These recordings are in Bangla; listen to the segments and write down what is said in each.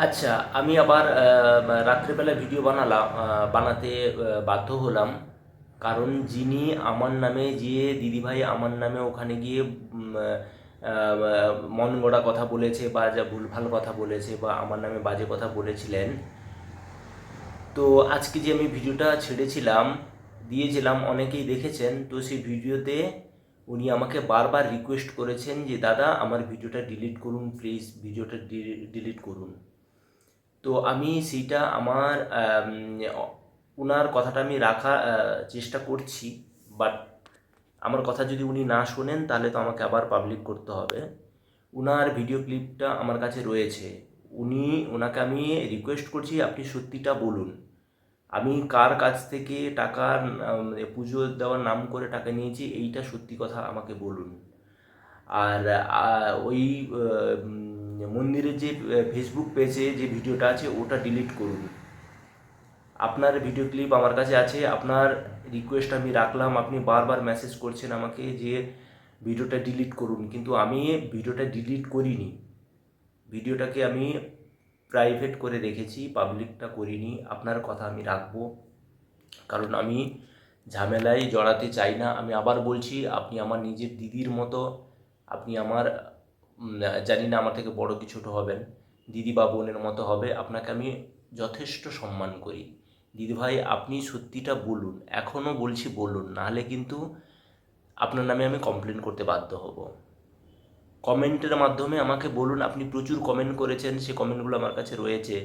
আচ্ছা, আমি আবার রাত্রেবেলা ভিডিও বানাতে বাধ্য হলাম। কারণ যিনি আমার নামে দিদিভাই আমার নামে ওখানে গিয়ে মন গড়া কথা বলেছে বা যা ভুলভাল কথা বলেছে বা আমার নামে বাজে কথা বলেছিলেন, তো আজকে যে আমি ভিডিওটা দিয়েছিলাম, অনেকেই দেখেছেন। তো সেই ভিডিওতে উনি আমাকে বারবার রিকোয়েস্ট করেছেন যে দাদা আমার ভিডিওটা ডিলিট করুন, প্লিজ ভিডিওটা ডিলিট করুন। তো আমি সেইটা উনার কথাটা আমি রাখার চেষ্টা করছি। বাট আমার কথা যদি উনি না শোনেন তাহলে তো আমাকে আবার পাবলিক করতে হবে। উনার ভিডিও ক্লিপটা আমার কাছে রয়েছে। ওনাকে আমি রিকোয়েস্ট করছি, আপনি সত্যিটা বলুন। আমি কার কাছ থেকে টাকা পুজো দেওয়ার নাম করে টাকা নিয়েছি, এইটা সত্যি কথা আমাকে বলুন। আর ওই মন্দিরের যে ফেসবুক পেজে যে ভিডিওটা আছে ওটা ডিলিট করুন। আপনার ভিডিও ক্লিপ আমার কাছে আছে, আপনার রিকোয়েস্ট আমি রাখলাম, আপনি বারবার মেসেজ করছেন আমাকে যে ভিডিওটা ডিলিট করুন, কিন্তু আমি ভিডিওটা ডিলিট করিনি। ভিডিওটাকে আমি প্রাইভেট করে রেখেছি, পাবলিকটা করিনি। আপনার কথা আমি রাখবো, কারণ আমি ঝামেলায় জড়াতে চাই না। আমি আবার বলছি, আপনি আমার নিজের দিদির মতো। আপনি আমার জানি না আমার থেকে বড় কি ছোট হবেন, দিদি বা বোনের মতো হবে। আপনাকে আমি যথেষ্ট সম্মান করি। দিদিভাই আপনি সত্যিটা বলুন, এখনও বলছি বলুন, নাহলে কিন্তু আপনার নামে আমি কমপ্লেন করতে বাধ্য হব। কমেন্টের মাধ্যমে আমাকে বলুন, আপনি প্রচুর কমেন্ট করেছেন, সে কমেন্টগুলো আমার কাছে রয়েছে।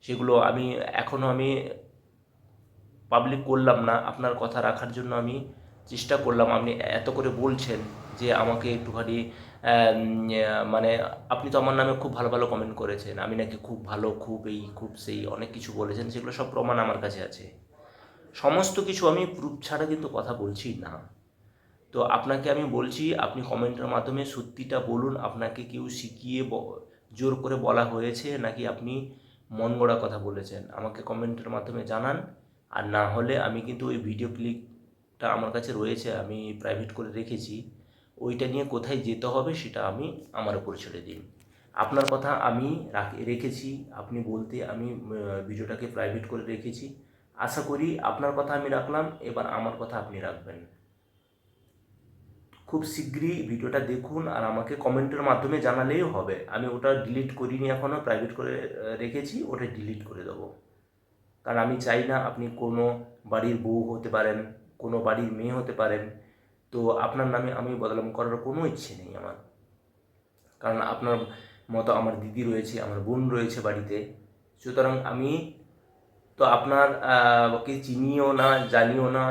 সেগুলো আমি পাবলিক করলাম না, আপনার কথা রাখার জন্য আমি চেষ্টা করলাম। আপনি এত করে বলছেন যে আমাকে একটুখানি মানে আপনি তো আমার নামে খুব ভালো ভালো কমেন্ট করেছেন, আমি নাকি খুব ভালো, খুব এই খুব সেই অনেক কিছু বলেছেন, সেগুলো সব প্রমাণ আমার কাছে আছে। সমস্ত কিছু আমি প্রুফ ছাড়া কিন্তু কথা বলছি না। তো আপনাকে আমি বলছি, আপনি কমেন্টের মাধ্যমে সত্যিটা বলুন। আপনাকে কেউ শিখিয়ে জোর করে বলা হয়েছে নাকি আপনি মন গড়া কথা বলেছেন, আমাকে কমেন্টের মাধ্যমে জানান। আর না হলে আমি কিন্তু ওই ভিডিও ক্লিপটা আমার কাছে রয়েছে, আমি প্রাইভেট করে রেখেছি। ওইটা নিয়ে কোথায় যেতে হবে সেটা আমার উপর ছেড়ে দিন। আপনার কথা আমি রেখেছি, আপনি বলতে আমি ভিডিওটাকে প্রাইভেট করে রেখেছি। আশা করি আপনার কথা আমি রাখলাম, এবার আমার কথা আপনি রাখবেন। খুব শীঘ্রই ভিডিওটা দেখুন আর আমাকে কমেন্টের মাধ্যমে জানালেই হবে। আমি ওটা ডিলিট করিনি, এখনও প্রাইভেট করে রেখেছি, ওটা ডিলিট করে দেবো। কারণ আমি চাই না আপনি কোনো বাড়ির বউ হতে পারেন, কোনো বাড়ির মেয়ে হতে পারেন। তো আপনার নামে আমি বদনাম করার কোনো ইচ্ছে নেই আমার। কারণ আপনার মতো আমার দিদি রয়েছে, আমার বোন রয়েছে বাড়িতে। সুতরাং আমি তো আপনার কে চিনিও না, জানিও না।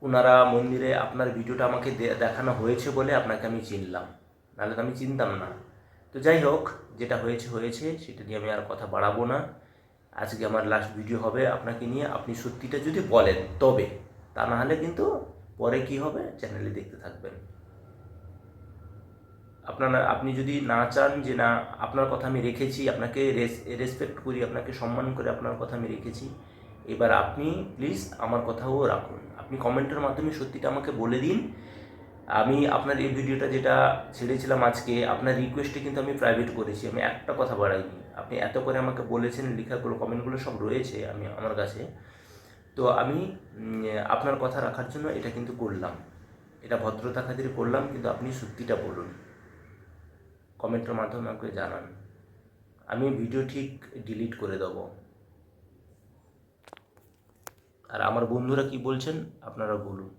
ওনারা মন্দিরে আপনার ভিডিওটা আমাকে দেখানো হয়েছে বলে আপনাকে আমি চিনলাম, নাহলে তো আমি চিনতাম না। তো যাই হোক, যেটা হয়েছে হয়েছে, সেটা নিয়ে আমি আর কথা বাড়াবো না। আজকে আমার লাস্ট ভিডিও হবে আপনাকে নিয়ে। আপনি সত্যিটা যদি বলেন তবে, তা না হলে কিন্তু পরে কি হবে চ্যানেলে দেখতে থাকবেন। আপনি যদি না চান যে না, আপনার কথা আমি রেখেছি, আপনাকে রেসপেক্ট করি, আপনাকে সম্মান করে আপনার কথা আমি রেখেছি, এবার আপনি প্লিজ আমার কথাও রাখুন। আপনি কমেন্টের মাধ্যমে সত্যিটা আমাকে বলে দিন। আমি আপনার এই ভিডিওটা যেটা ছেড়েছিলাম আজকে, আপনার রিকোয়েস্টে কিন্তু আমি প্রাইভেট করেছি, আমি একটা কথা বাড়াইনি। আপনি এত করে আমাকে বলেছেন, লেখাগুলো কমেন্টগুলো সব রয়েছে আমার কাছে। তো আমি আপনার কথা রাখার জন্য এটা কিন্তু করলাম, এটা ভদ্রতা খাতিরে করলাম, কিন্তু আপনি সত্যিটা বলুন, কমেন্টের মাধ্যমে আমাকে জানান। আমি ভিডিও ঠিক ডিলিট করে দেবো। আর আমার বন্ধুরা কি বলছেন আপনারা বলুন।